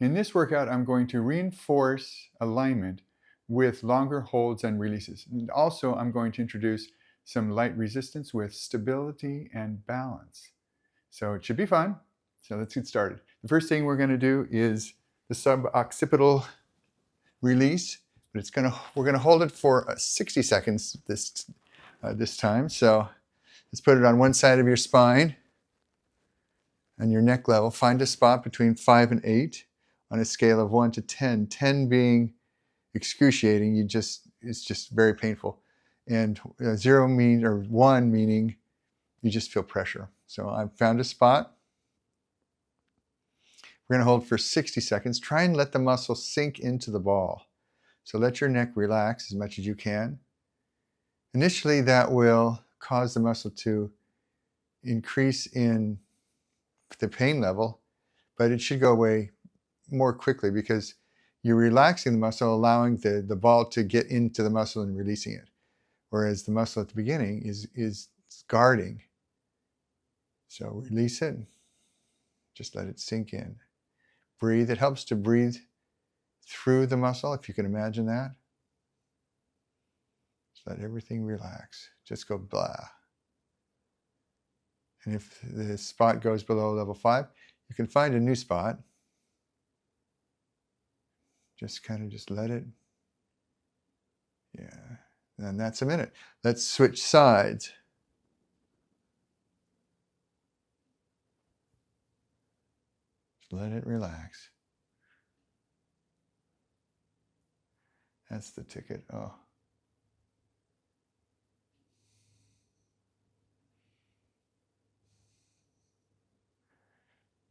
In this workout, I'm going to reinforce alignment with longer holds and releases. And also, I'm going to introduce some light resistance with stability and balance. So it should be fun. So let's get started. The first thing we're going to do is the suboccipital release, but we're going to hold it for 60 seconds this time. So let's put it on one side of your spine and your neck level. Find a spot between 5 and 8 on a scale of 1 to 10. 10 being excruciating, it's just very painful, and 1 meaning you just feel pressure. So I've found a spot. We're going to hold for 60 seconds. Try and let the muscle sink into the ball. So let your neck relax as much as you can. Initially, that will cause the muscle to increase in the pain level, but it should go away more quickly because you're relaxing the muscle, allowing the ball to get into the muscle and releasing it. Whereas the muscle at the beginning is guarding. So release it. Just let it sink in. Breathe. It helps to breathe through the muscle, if you can imagine that. Just let everything relax. Just go blah. And if the spot goes below level 5, you can find a new spot. Just let it. Yeah. And that's a minute. Let's switch sides. Just let it relax. That's the ticket. Oh.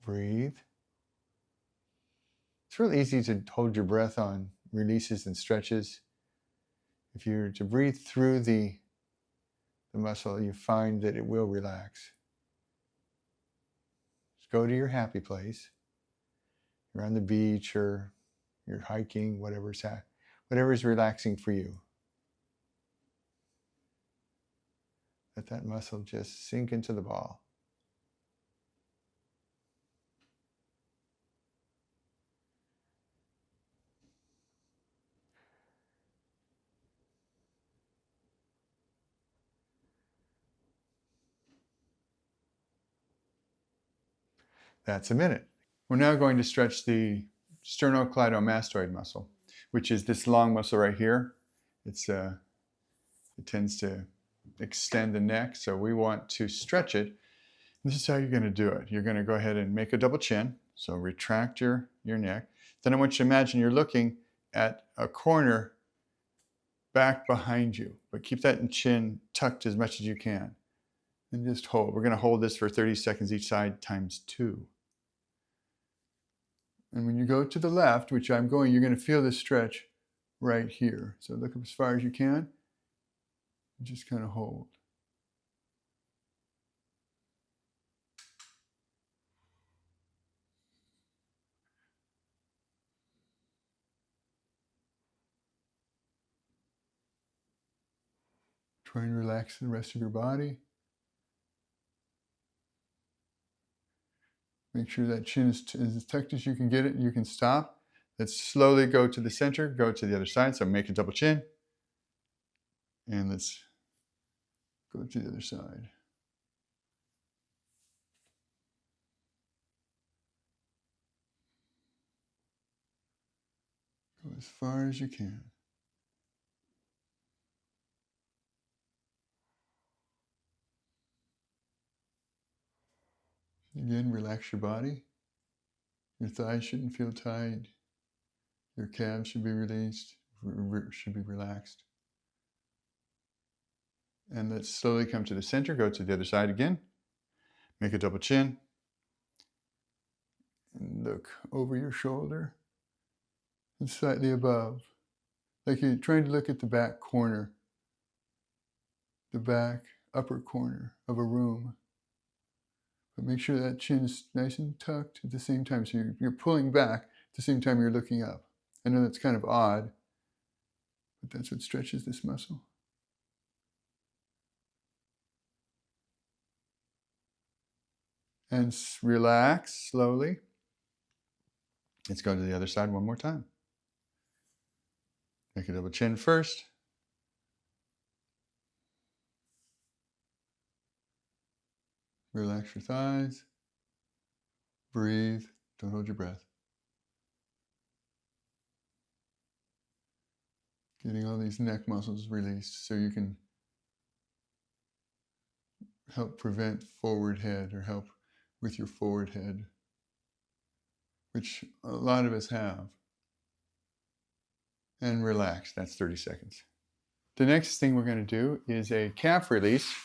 Breathe. It's really easy to hold your breath on releases and stretches. If you're to breathe through the muscle, you find that it will relax. Just go to your happy place. You're on the beach or you're hiking, whatever's relaxing for you. Let that muscle just sink into the ball. That's a minute. We're now going to stretch the sternocleidomastoid muscle, which is this long muscle right here. It tends to extend the neck, so we want to stretch it. This is how you're going to do it. You're going to go ahead and make a double chin, so retract your neck. Then I want you to imagine you're looking at a corner back behind you, but keep that chin tucked as much as you can. And just hold. We're going to hold this for 30 seconds each side times 2. And when you go to the left, which I'm going, you're going to feel this stretch right here. So look up as far as you can. And just kind of hold. Try and relax the rest of your body. Make sure that chin is as tucked as you can get it. You can stop. Let's slowly go to the center, go to the other side. So make a double chin. And let's go to the other side. Go as far as you can. Again, relax your body. Your thighs shouldn't feel tight. Your calves should be released, should be relaxed. And let's slowly come to the center, go to the other side again. Make a double chin. And look over your shoulder and slightly above. Like you're trying to look at the back corner, the back upper corner of a room. But make sure that chin is nice and tucked at the same time. So you're pulling back at the same time you're looking up. I know that's kind of odd, but that's what stretches this muscle. And relax slowly. Let's go to the other side one more time. Make a double chin first. Relax your thighs. Breathe. Don't hold your breath. Getting all these neck muscles released so you can help prevent forward head or help with your forward head, which a lot of us have. And relax. That's 30 seconds. The next thing we're going to do is a calf release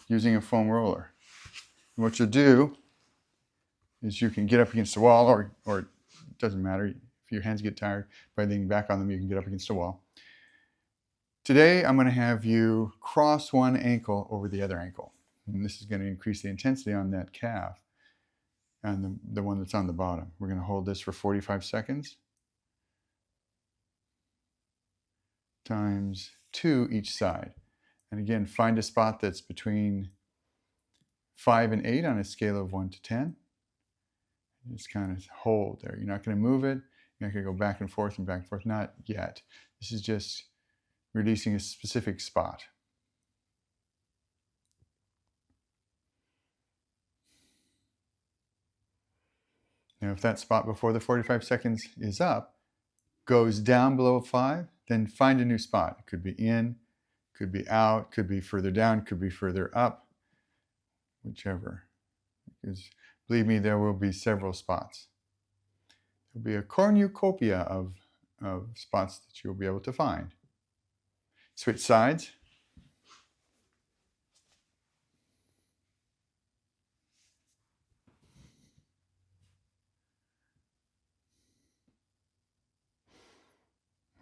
using a foam roller. And what you'll do is you can get up against the wall, or it doesn't matter. If your hands get tired by leaning back on them, you can get up against the wall. Today, I'm going to have you cross one ankle over the other ankle. And this is going to increase the intensity on that calf and the one that's on the bottom. We're going to hold this for 45 seconds times 2 each side. And again, find a spot that's between 5 and 8 on a scale of 1 to 10. Just kind of hold there. You're not going to move it. You're not going to go back and forth, not yet. This is just releasing a specific spot. Now, if that spot before the 45 seconds is up goes down below 5, then find a new spot. It could be in, could be out, could be further down, could be further up, whichever. Because believe me, there will be several spots. There'll be a cornucopia of spots that you'll be able to find. Switch sides.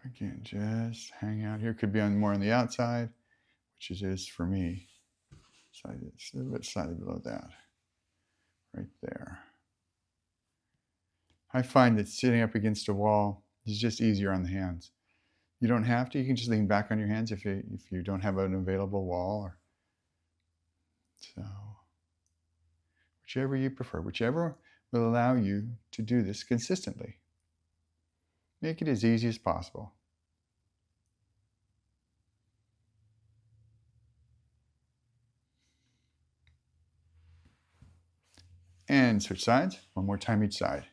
Again, just hang out here. Could be more on the outside, which it is for me. It's a little bit slightly below that. Right there. I find that sitting up against a wall is just easier on the hands. You don't have to. You can just lean back on your hands if you don't have an available wall. So, whichever you prefer, whichever will allow you to do this consistently. Make it as easy as possible. And switch sides. One more time each side.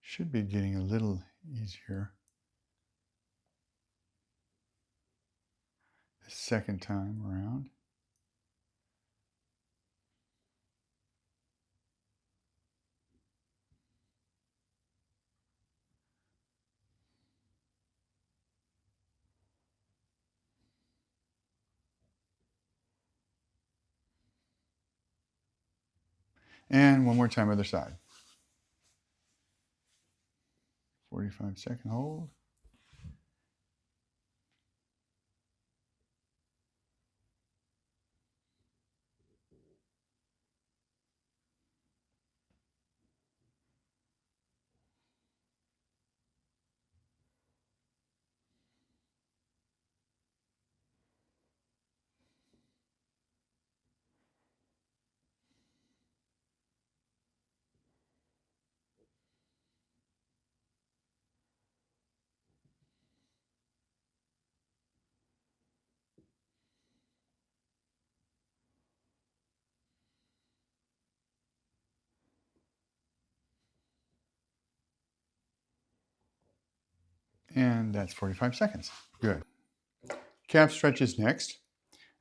Should be getting a little easier the second time around. And one more time other side. 45-second hold. And that's 45 seconds. Good. Calf stretches next.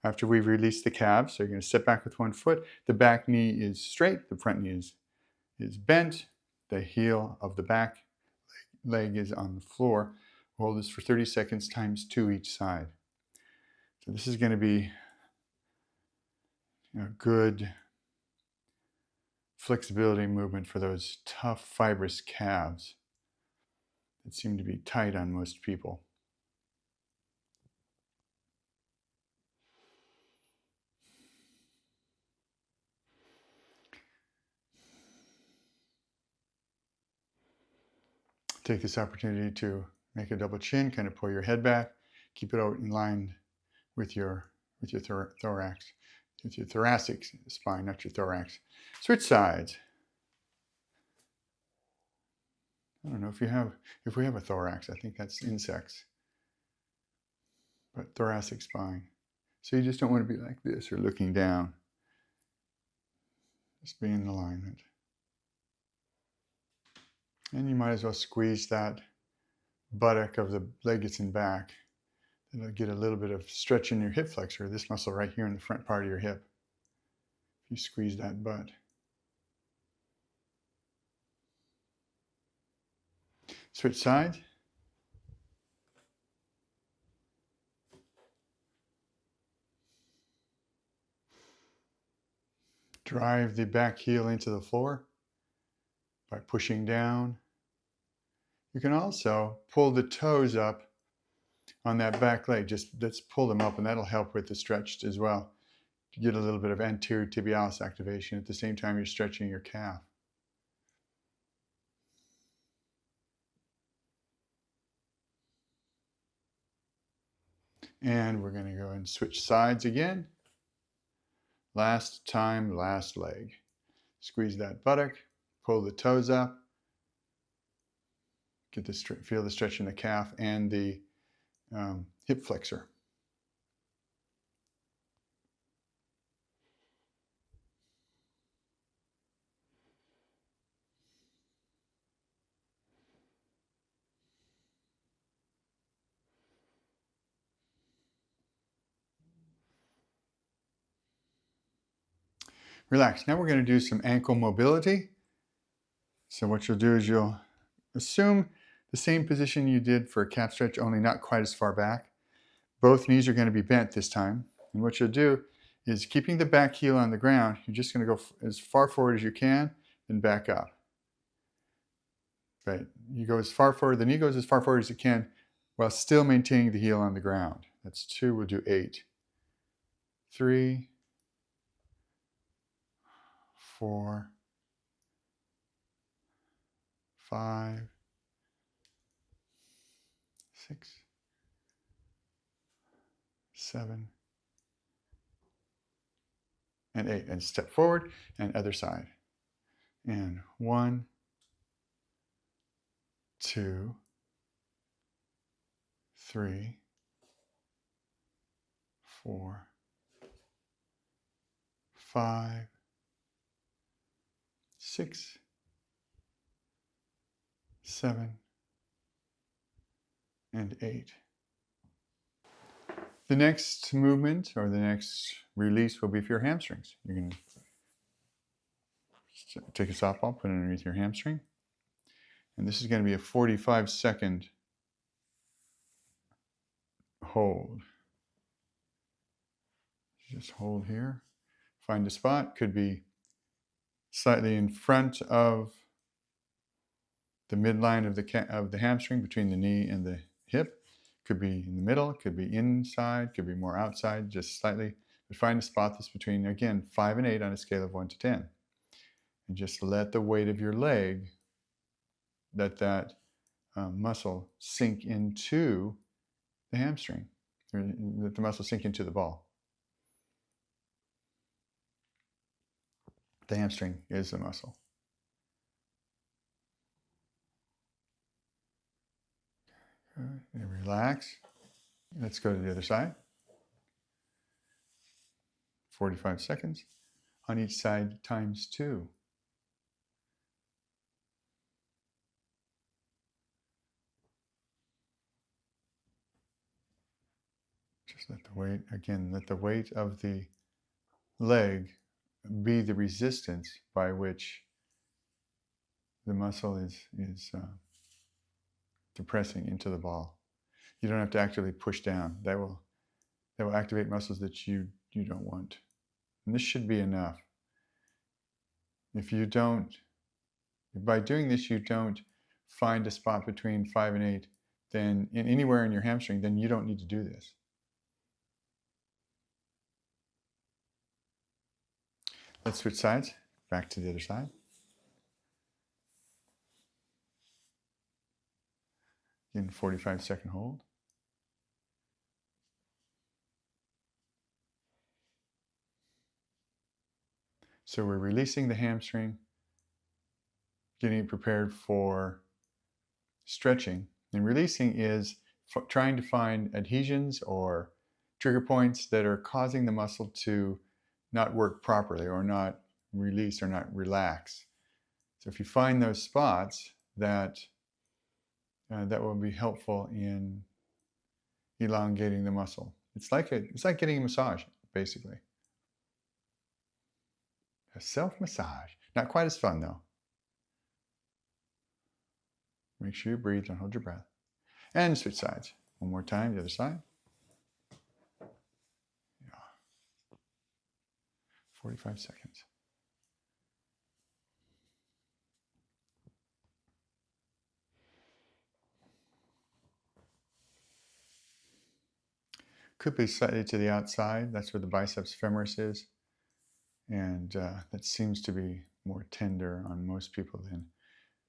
After we've released the calves, so you're going to step back with one foot. The back knee is straight. The front knee is bent. The heel of the back leg is on the floor. Hold this for 30 seconds times 2 each side. So this is going to be a good flexibility movement for those tough, fibrous calves that seem to be tight on most people. Take this opportunity to make a double chin, kind of pull your head back, keep it out in line with your thorax, with your thoracic spine, not your thorax. Switch sides. I don't know if we have a thorax. I think that's insects, but thoracic spine. So you just don't want to be like this or looking down. Just be in alignment. And you might as well squeeze that buttock of the leg that's in back. It'll get a little bit of stretch in your hip flexor, this muscle right here in the front part of your hip. If you squeeze that butt. Switch sides. Drive the back heel into the floor by pushing down. You can also pull the toes up on that back leg. Just let's pull them up, and that'll help with the stretch as well. To get a little bit of anterior tibialis activation at the same time you're stretching your calf. And we're going to go and switch sides again. Last time, last leg. Squeeze that buttock, pull the toes up, get the feel the stretch in the calf and the hip flexor. Relax. Now we're going to do some ankle mobility. So what you'll do is you'll assume the same position you did for a calf stretch, only not quite as far back. Both knees are going to be bent this time. And what you'll do is, keeping the back heel on the ground, you're just going to go as far forward as you can, then back up. Right. You go as far forward, the knee goes as far forward as it can while still maintaining the heel on the ground. That's 2, we'll do 8. 3, 4, 5, 6, 7, and 8. And step forward and other side. And 1, 2, 3, 4, 5, 6, 7, and 8. The next movement or the next release will be for your hamstrings. You're going to take a softball, put it underneath your hamstring. And this is going to be a 45-second hold. Just hold here. Find a spot. Could be slightly in front of the midline of the hamstring, between the knee and the hip. Could be in the middle, could be inside, could be more outside, just slightly. But find a spot that's between, again, 5 and 8 on a scale of 1 to 10. And just let the weight of your leg, let that muscle sink into the hamstring, or let the muscle sink into the ball. The hamstring is the muscle. Good. And relax. Let's go to the other side. 45 seconds on each side times 2. Just let the weight, again, let the weight of the leg be the resistance by which the muscle is depressing into the ball. You don't have to actively push down. That will activate muscles that you don't want. And this should be enough. If you don't, by doing this, you don't find a spot between 5 and 8, then anywhere in your hamstring, then you don't need to do this. Let's switch sides, back to the other side. In 45-second hold. So we're releasing the hamstring, getting it prepared for stretching. And releasing is trying to find adhesions or trigger points that are causing the muscle to not work properly or not release or not relax. So if you find those spots, that will be helpful in elongating the muscle. It's like getting a massage, basically. A self-massage. Not quite as fun, though. Make sure you breathe, don't hold your breath. And switch sides. One more time, the other side. Yeah. 45 seconds. Could be slightly to the outside. That's where the biceps femoris is. And that seems to be more tender on most people than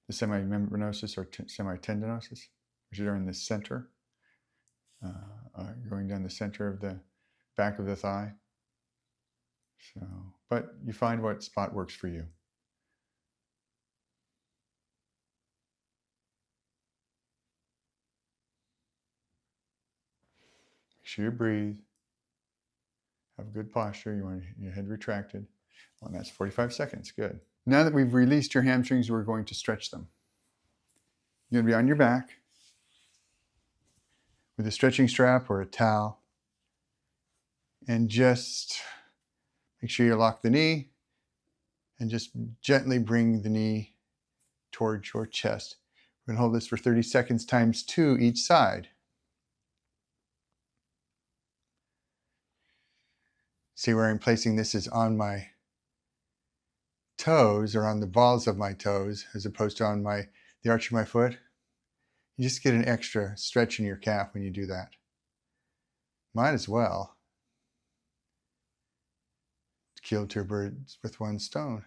the semimembranosus or semitendinosus, which are in the center, going down the center of the back of the thigh. So, but you find what spot works for you. Make sure you breathe. Have good posture. You want your head retracted. Well, that's 45 seconds. Good. Now that we've released your hamstrings, we're going to stretch them. You're going to be on your back with a stretching strap or a towel. And just make sure you lock the knee and just gently bring the knee towards your chest. We're going to hold this for 30 seconds times 2 each side. See where I'm placing this is on my toes or on the balls of my toes as opposed to on the arch of my foot. You just get an extra stretch in your calf when you do that. Might as well kill 2 birds with 1 stone.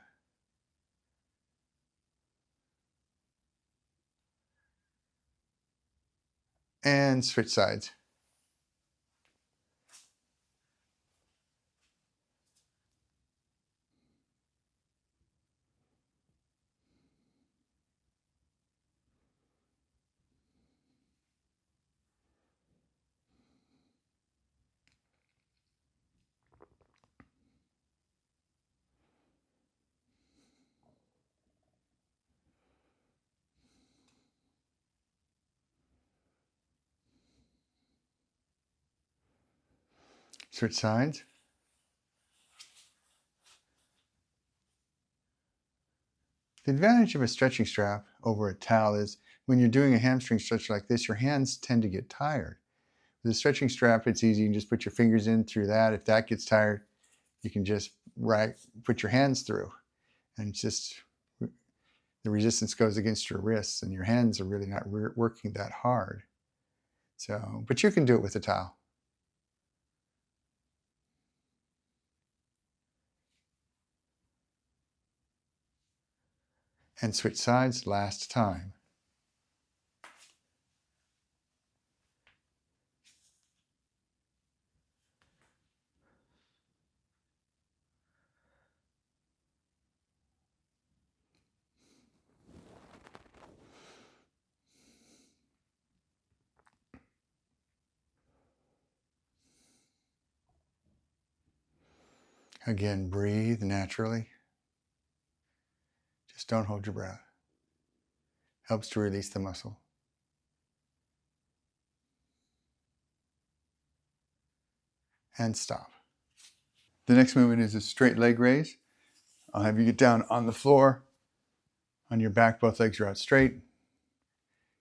And switch sides. Switch sides. The advantage of a stretching strap over a towel is when you're doing a hamstring stretch like this, your hands tend to get tired. With a stretching strap, it's easy. You can just put your fingers in through that. If that gets tired, you can just put your hands through. And it's just the resistance goes against your wrists and your hands are really not working that hard. So, but you can do it with a towel. And switch sides last time. Again, breathe naturally. Just don't hold your breath. Helps to release the muscle. And stop. The next movement is a straight leg raise. I'll have you get down on the floor. On your back, both legs are out straight.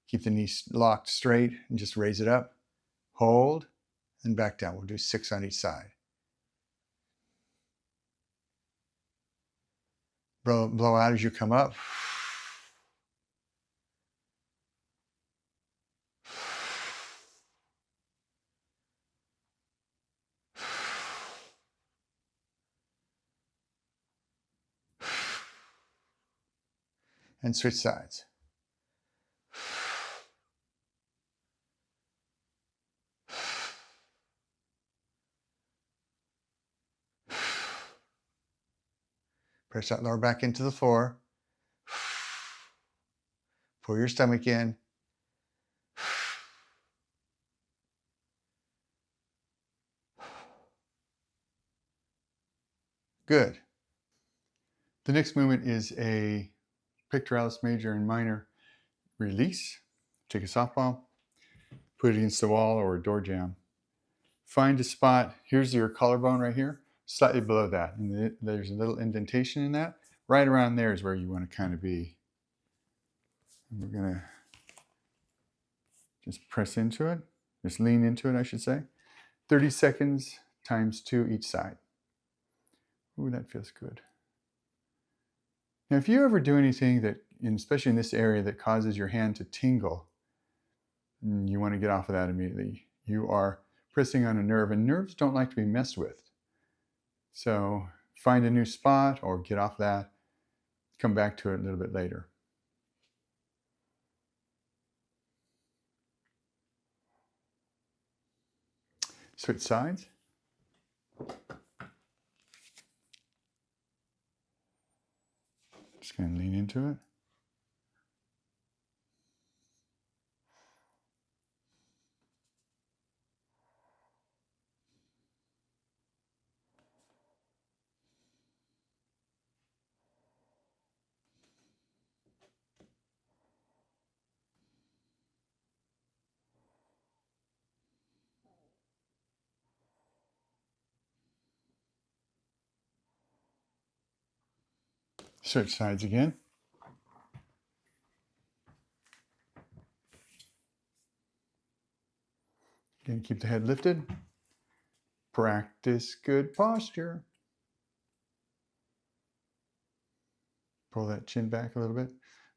Keep the knees locked straight and just raise it up. Hold and back down. We'll do 6 on each side. Blow out as you come up. And switch sides. Press that lower back into the floor. Pull your stomach in. Good. The next movement is a pectoralis major and minor release. Take a softball, put it against the wall or a door jamb. Find a spot. Here's your collarbone right here, slightly below that. And there's a little indentation in that. Right around there is where you want to kind of be. And we're going to just press into it. Just lean into it, I should say. 30 seconds times 2 each side. Ooh, that feels good. Now, if you ever do anything that, especially in this area, that causes your hand to tingle, you want to get off of that immediately. You are pressing on a nerve, and nerves don't like to be messed with. So find a new spot or get off that. Come back to it a little bit later. Switch sides. Just going to lean into it. Switch sides again. Again, keep the head lifted. Practice good posture. Pull that chin back a little bit,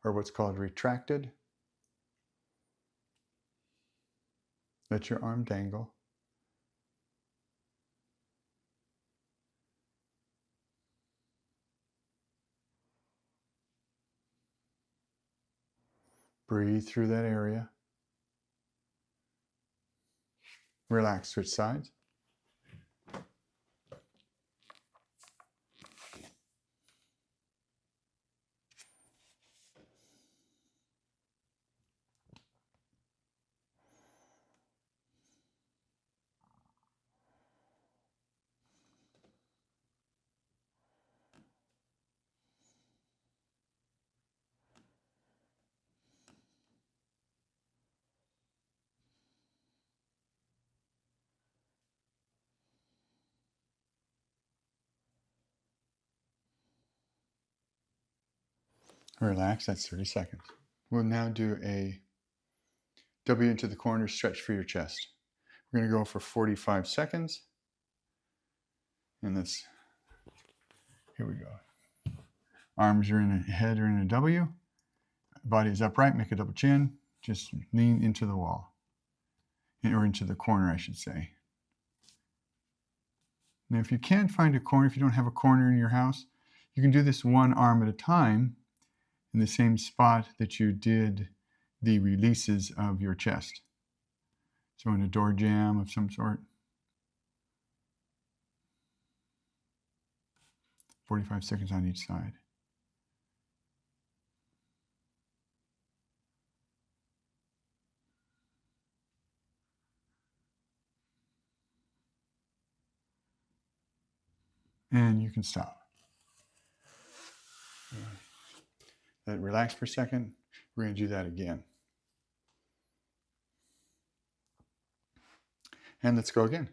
or what's called retracted. Let your arm dangle. Breathe through that area. Relax, switch sides. Relax, that's 30 seconds. We'll now do a W into the corner stretch for your chest. We're going to go for 45 seconds. And here we go. Arms are in a head or in a W. Body is upright, make a double chin. Just lean into the wall. Or into the corner, I should say. Now, if you can't find a corner, if you don't have a corner in your house, you can do this one arm at a time in the same spot that you did the releases of your chest. So in a door jamb of some sort. 45 seconds on each side. And you can stop. Let it relax for a second. We're going to do that again. And let's go again.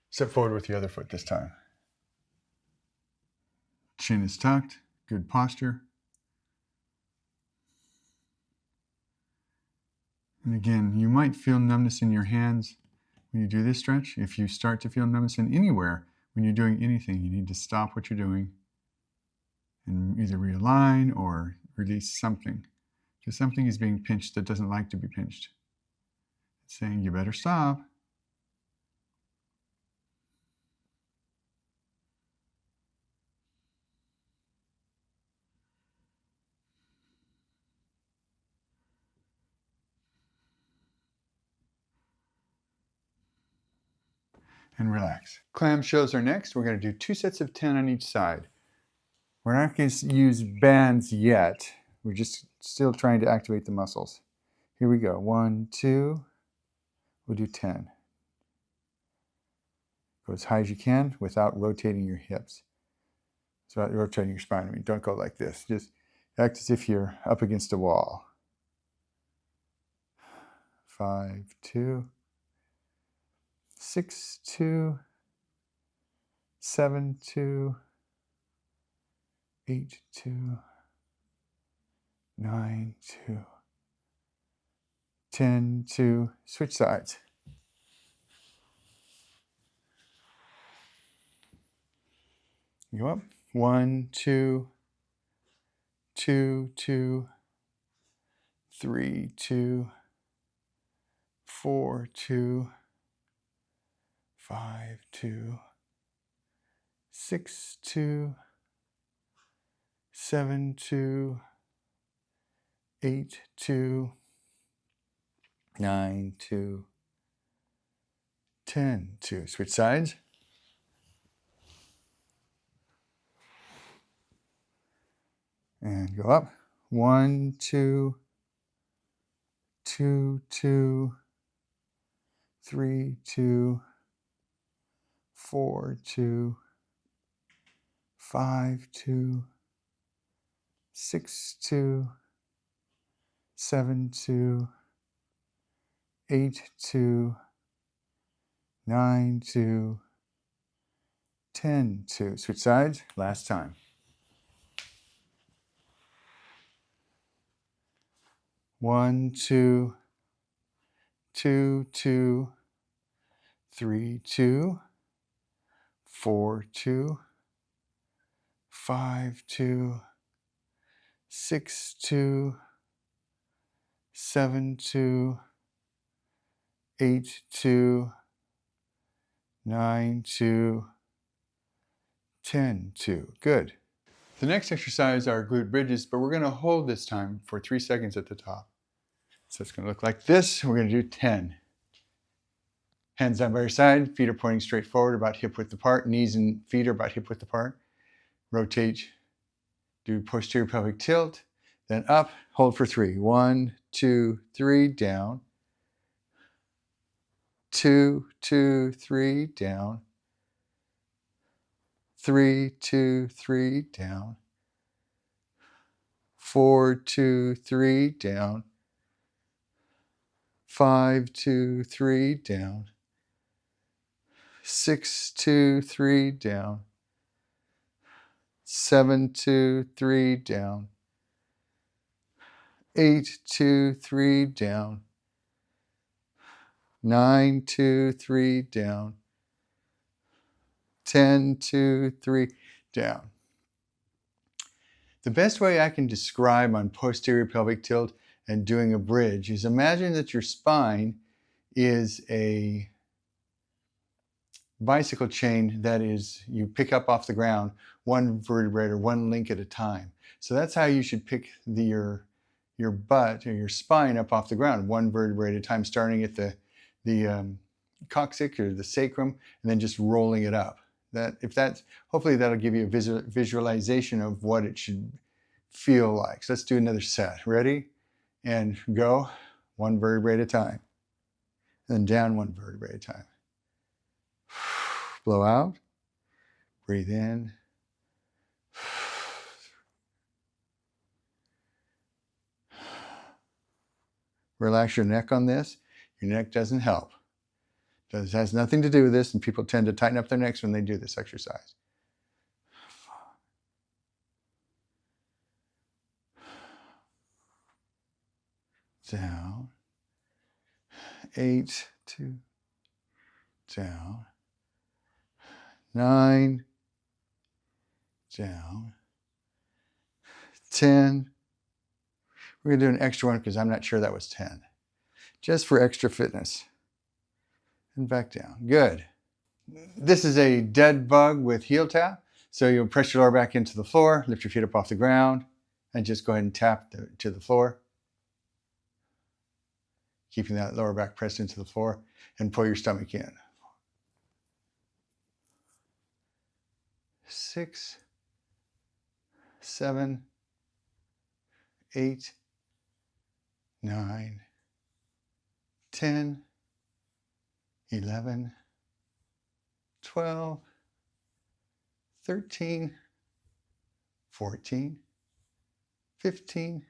Step forward with the other foot this time. Chin is tucked. Good posture. And again, you might feel numbness in your hands when you do this stretch. If you start to feel numbness in anywhere when you're doing anything, you need to stop what you're doing and either realign or release something. Because something is being pinched that doesn't like to be pinched. It's saying, you better stop. And relax. Clamshells are next. We're going to do 2 sets of 10 on each side. We're not going to use bands yet. We're just still trying to activate the muscles. Here we go. 1, 2. We'll do 10. Go as high as you can without rotating your hips. So without rotating your spine. I mean, don't go like this. Just act as if you're up against a wall. 5, 2. 6, 2. 7, 2. 8, 2. 9, 2. 10, 2. Switch sides. Go up. 1, 2. 2, 2. 3, 2. 4, 2. 5, 2. 6, 2. 7, 2. 8, 2. 9, 2. 10, 2. Switch sides. And go up. 1, 2. 2, 2. 3, 2. 4, 2. 5, 2. 6, 2. 7, 2. 8, 2. 9, 2. 10, 2. Switch sides. Last time. 1, 2. 2, 2. 3, 2. 4, 2. 5, 2. 6, 2. 7, 2. 8, 2. 9, 2. 10, 2. Good. The next exercise are glute bridges, but we're going to hold this time for 3 seconds at the top. So it's going to look like this. We're going to do 10. Hands down by your side, feet are pointing straight forward, about hip width apart, knees and feet are about hip width apart. Rotate, do posterior pelvic tilt, then up, hold for 3. 1, 2, 3, down. 2, 2, 3, down. 3, 2, 3, down. 4, 2, 3, down. 5, 2, 3, down. 6, 2, 3, down. 7, 2, 3, down. 8, 2, 3, down. 9, 2, 3, down. 10, 2, 3, down. The best way I can describe on posterior pelvic tilt and doing a bridge is imagine that your spine is a bicycle chain that is, you pick up off the ground one vertebrae or one link at a time. So that's how you should pick your butt or your spine up off the ground, one vertebrae at a time, starting at the coccyx or the sacrum, and then just rolling it up. Hopefully that'll give you a visualization of what it should feel like. So let's do another set. Ready? And go. One vertebrae at a time. Then down one vertebrae at a time. Blow out. Breathe in. Relax your neck on this. Your neck doesn't help. It has nothing to do with this, and people tend to tighten up their necks when they do this exercise. Down. 8, 2. Down. 9. Down. 10. We're going to do an extra one because I'm not sure that was 10. Just for extra fitness. And back down. Good. This is a dead bug with heel tap. So you'll press your lower back into the floor, lift your feet up off the ground, and just go ahead and tap to the floor. Keeping that lower back pressed into the floor, and pull your stomach in. 6, 7, 8, 9, 10, 11, 12, 13, 14, 15,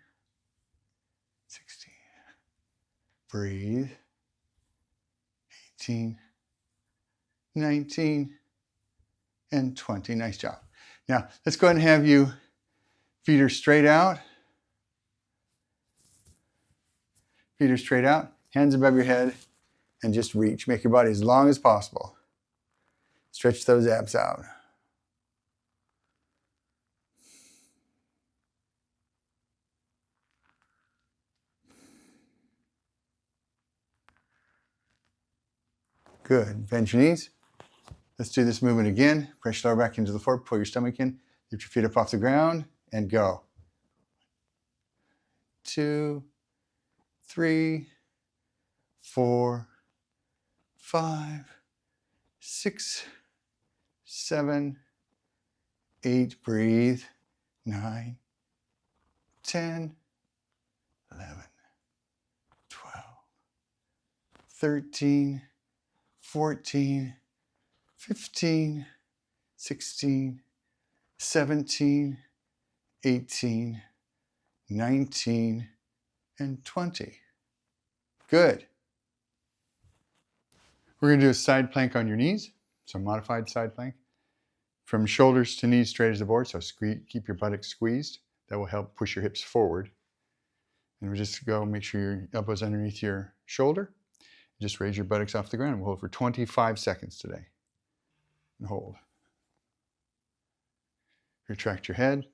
16. Breathe. 18, 19, and 20. Nice job. Now, let's go ahead and have you feet are straight out. Feet are straight out, hands above your head, and just reach. Make your body as long as possible. Stretch those abs out. Good. Bend your knees. Let's do this movement again. Press your lower back into the floor. Pull your stomach in. Lift your feet up off the ground and go. 2, 3, 4, 5, 6, 7, 8. Breathe. 9, 10, 11, 12, 13, 14, 15, 16, 17, 18, 19, and 20. Good. We're going to do a side plank on your knees, so modified side plank. From shoulders to knees straight as the board, so keep your buttocks squeezed. That will help push your hips forward. And we just go make sure your elbows underneath your shoulder. Just raise your buttocks off the ground. We'll hold for 25 seconds today. And hold. Retract your head.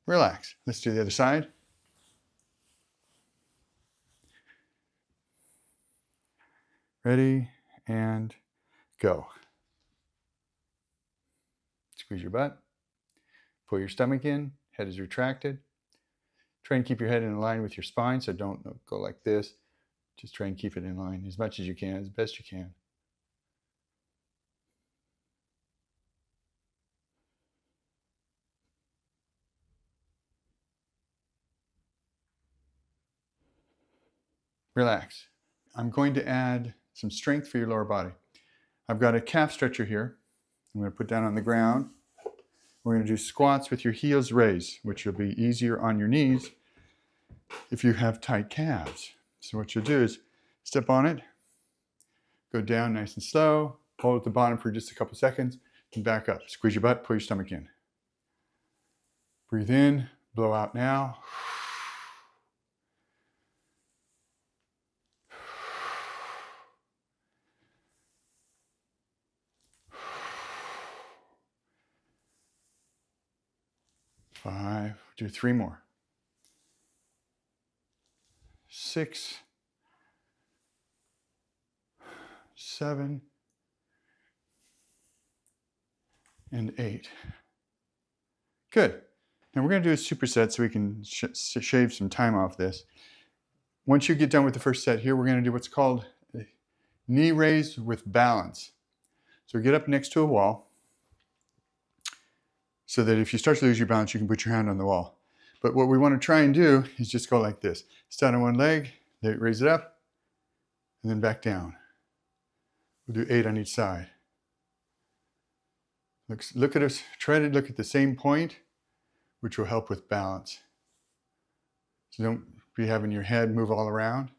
Relax. Let's do the other side. Ready, and go. Squeeze your butt. Pull your stomach in. Head is retracted. Try and keep your head in line with your spine, so don't go like this. Just try and keep it in line as much as you can, as best you can. Relax. I'm going to add some strength for your lower body. I've got a calf stretcher here. I'm going to put down on the ground. We're going to do squats with your heels raised, which will be easier on your knees if you have tight calves. So what you'll do is step on it, go down nice and slow, hold at the bottom for just a couple seconds, and back up. Squeeze your butt, pull your stomach in. Breathe in, blow out now. 5, do 3 more. 6, 7, and 8. Good. Now we're going to do a superset so we can shave some time off this. Once you get done with the first set here, we're going to do what's called a knee raise with balance. So get up next to a wall so that if you start to lose your balance, you can put your hand on the wall. But what we want to try and do is just go like this. Stand on one leg, raise it up, and then back down. We'll do 8 on each side. Look at us, try to look at the same point, which will help with balance. So don't be having your head move all around.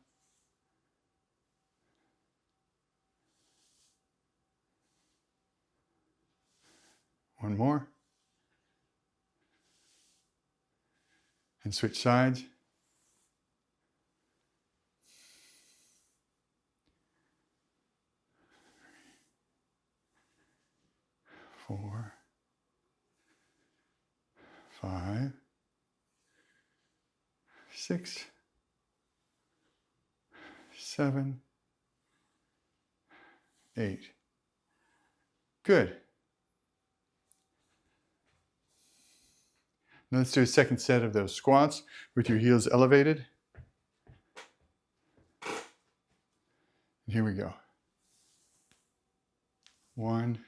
One more. And switch sides. 4, 5, 6, 7, 8. Good. Now let's do a second set of those squats with your heels elevated. Here we go. 1,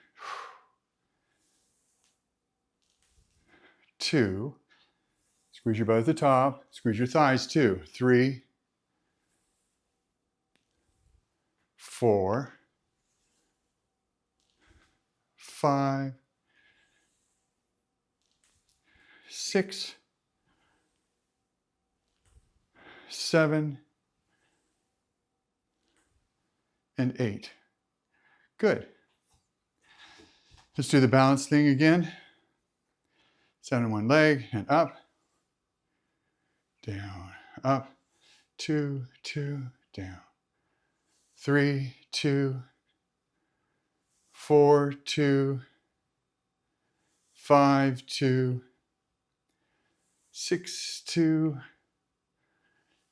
2. Squeeze your butt at the top. Squeeze your thighs too. 3, 4, 5, 6, 7, and 8. Good. Let's do the balance thing again. Stand on one leg and up, down, up, 2, 2, down, 3, 2, 4, 2, 5, 2, 6, 2,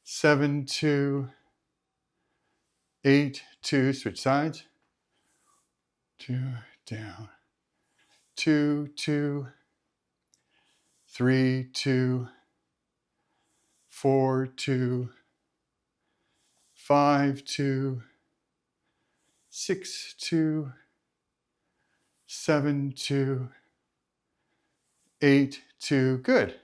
7, 2, 8, 2, switch sides, 2, down, 2, 2, 3, 2, 4, 2, 5, 2, 6, 2, 7, 2, 8, 2. Good.